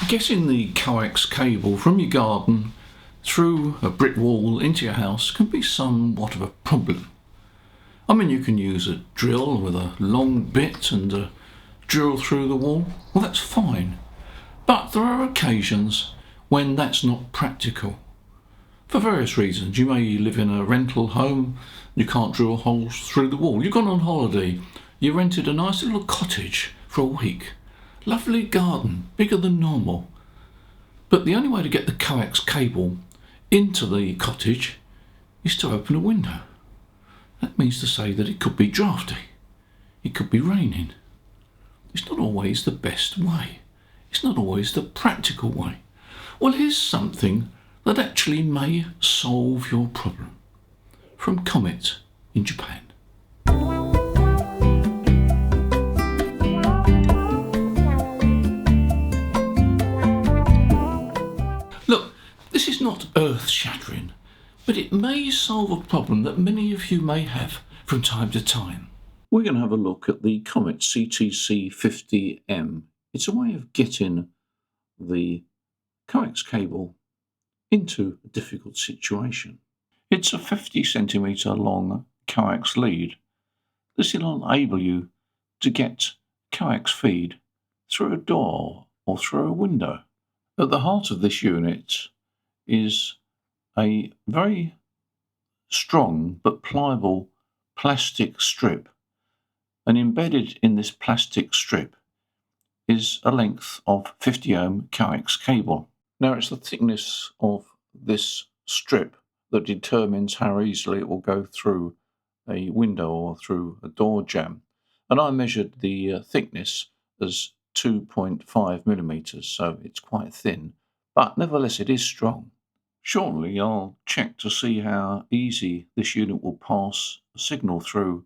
Getting the coax cable from your garden through a brick wall into your house can be somewhat of a problem. I mean, you can use a drill with a long bit and drill through the wall. Well, that's fine. But there are occasions when that's not practical. For various reasons. You may live in a rental home, you can't drill holes through the wall. You've gone on holiday, you rented a nice little cottage for a week. Lovely garden, bigger than normal. But the only way to get the coax cable into the cottage is to open a window. That means to say that it could be drafty, it could be raining. It's not always the best way. It's not always the practical way. Well, here's something that actually may solve your problem. From Comet in Japan. Look, this is not earth-shattering, but it may solve a problem that many of you may have from time to time. We're going to have a look at the Comet CTC-50M. It's a way of getting the coax cable into a difficult situation. It's a 50 centimetre long coax lead. This will enable you to get coax feed through a door or through a window. At the heart of this unit is a very strong but pliable plastic strip, and embedded in this plastic strip is a length of 50 ohm coax cable. Now, it's the thickness of this strip that determines how easily it will go through a window or through a door jamb. And I measured the thickness as 2.5 millimetres, so it's quite thin, but nevertheless it is strong. Shortly I'll check to see how easy this unit will pass a signal through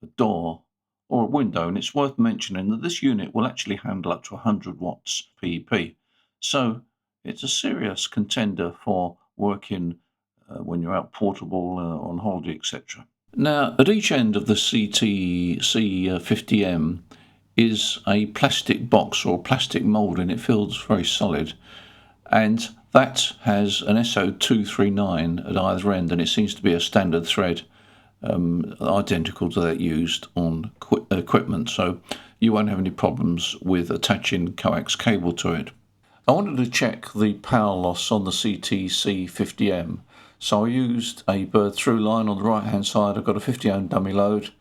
a door or a window, and it's worth mentioning that this unit will actually handle up to 100 watts PEP. So it's a serious contender for working when you're out portable, on holiday, etc. Now, at each end of the CTC-50M is a plastic box or plastic moulding. It feels very solid, and that has an SO239 at either end, and it seems to be a standard thread identical to that used on equipment, so you won't have any problems with attaching coax cable to it. I wanted to check the power loss on the CTC-50M, so I used a bird through line. On the right hand side I've got a 50 ohm dummy load,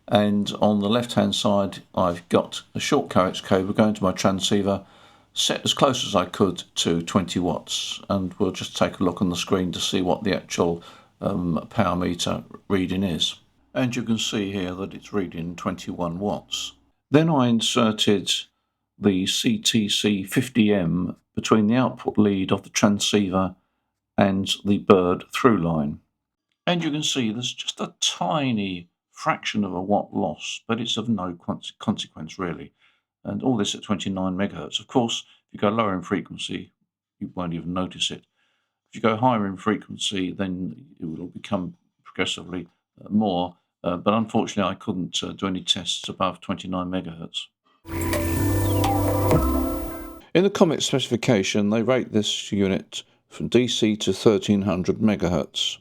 and on the left hand side I've got a short coax cable going to my transceiver, set as close as I could to 20 watts, and we'll just take a look on the screen to see what the actual power meter reading is. And you can see here that it's reading 21 watts. Then I inserted the CTC-50M between the output lead of the transceiver and the bird through line. And you can see there's just a tiny fraction of a watt loss, but it's of no consequence really. And all this at 29 megahertz. Of course, if you go lower in frequency, you won't even notice it. If you go higher in frequency, then it will become progressively more. But unfortunately, I couldn't do any tests above 29 megahertz. In the Comet specification, they rate this unit from DC to 1300 megahertz.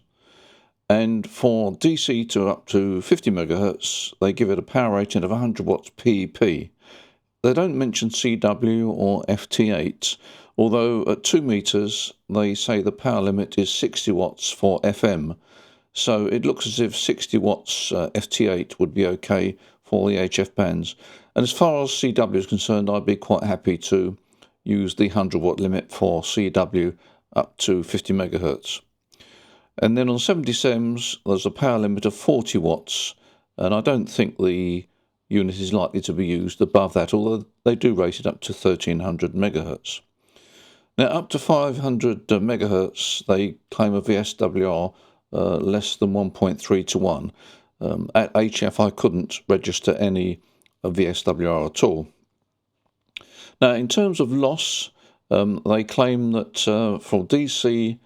And for DC to up to 50 megahertz, they give it a power rating of 100 watts PEP. They don't mention CW or FT8, although at 2 meters they say the power limit is 60 watts for FM. So it looks as if 60 watts FT8 would be okay for the HF bands. And as far as CW is concerned, I'd be quite happy to use the 100 watt limit for CW up to 50 megahertz. And then on 77s, there's a power limit of 40 watts, and I don't think the unit is likely to be used above that, although they do rate it up to 1300 megahertz. Now, up to 500 megahertz, they claim a VSWR less than 1.3 to 1. At HF, I couldn't register any VSWR at all. Now, in terms of loss, they claim that from DC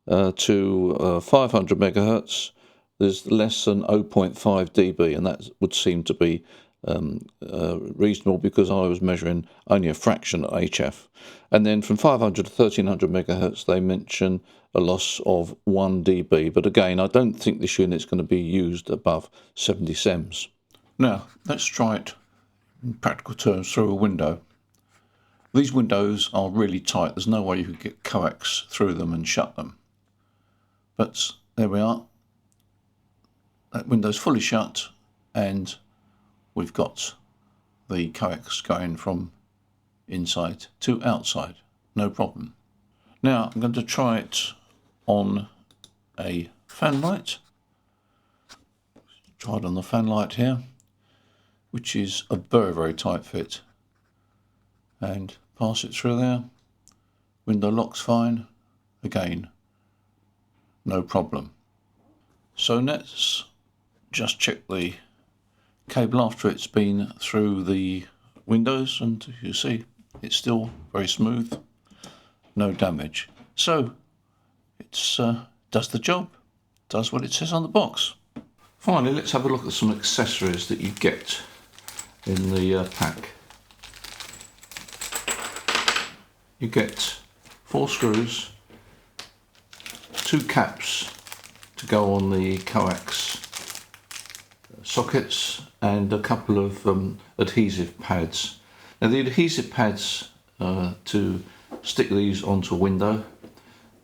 to 500 megahertz, there's less than 0.5 dB, and that would seem to be reasonable, because I was measuring only a fraction at HF. And then from 500 to 1300 megahertz, they mention a loss of 1 dB. But again, I don't think this unit's going to be used above 70 SEMS. Now, let's try it in practical terms through a window. These windows are really tight. There's no way you could get coax through them and shut them. But there we are. That window's fully shut, and we've got the coax going from inside to outside, no problem. Now I'm going to try it on a fan light. Try it on the fan light here, which is a very, very tight fit, and pass it through there. Window locks fine, again, no problem. So let's just check the cable after it's been through the windows, and you see it's still very smooth, no damage. So it does the job, does what it says on the box. Finally, let's have a look at some accessories that you get in the pack. You get 4 screws, 2 caps to go on the coax sockets, and a couple of adhesive pads. Now the adhesive pads to stick these onto a window,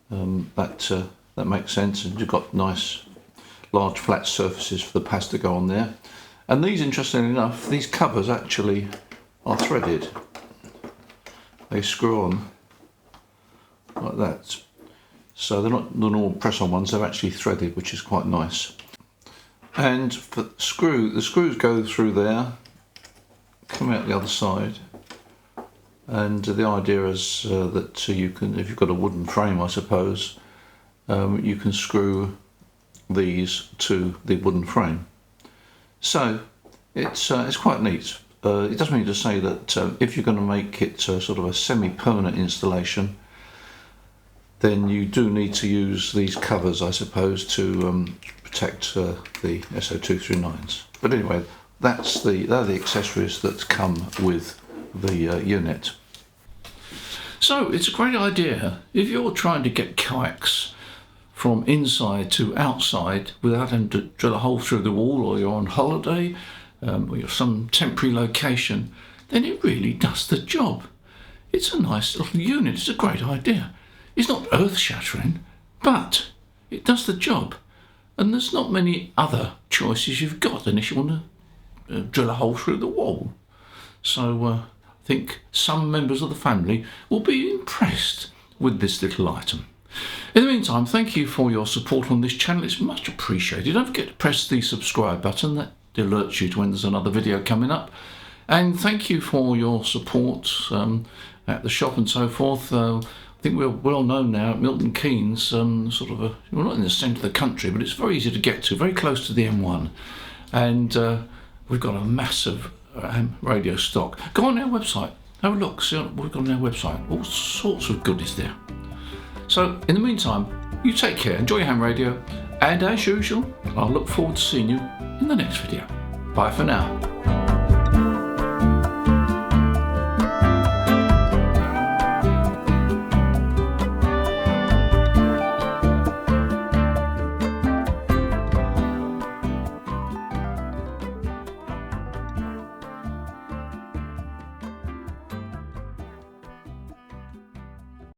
that makes sense, and you've got nice large flat surfaces for the pads to go on there. And these, interestingly enough, these covers actually are threaded. They screw on like that, so they're not the normal press-on ones, they're actually threaded, which is quite nice. And for the screws go through there, come out the other side, and the idea is that you can, if you've got a wooden frame, I suppose, you can screw these to the wooden frame. So it's quite neat. It does mean to say that if you're going to make it sort of a semi-permanent installation, then you do need to use these covers, I suppose, to protect the SO239s. But anyway, they're the accessories that come with the unit. So it's a great idea if you're trying to get coax from inside to outside without having to drill a hole through the wall, or you're on holiday, or you're some temporary location, then it really does the job. It's a nice little unit, it's a great idea. It's not earth-shattering, but it does the job. And there's not many other choices you've got unless you want to drill a hole through the wall. So I think some members of the family will be impressed with this little item. In the meantime, thank you for your support on this channel. It's much appreciated. Don't forget to press the subscribe button. That alerts you to when there's another video coming up. And thank you for your support at the shop and so forth. I think we're well known now at Milton Keynes, we're not in the centre of the country, but it's very easy to get to, very close to the M1. And we've got a massive radio stock. Go on our website, have a look, see what we've got on our website. All sorts of goodies there. So in the meantime, you take care, enjoy your ham radio, and as usual, I'll look forward to seeing you in the next video. Bye for now.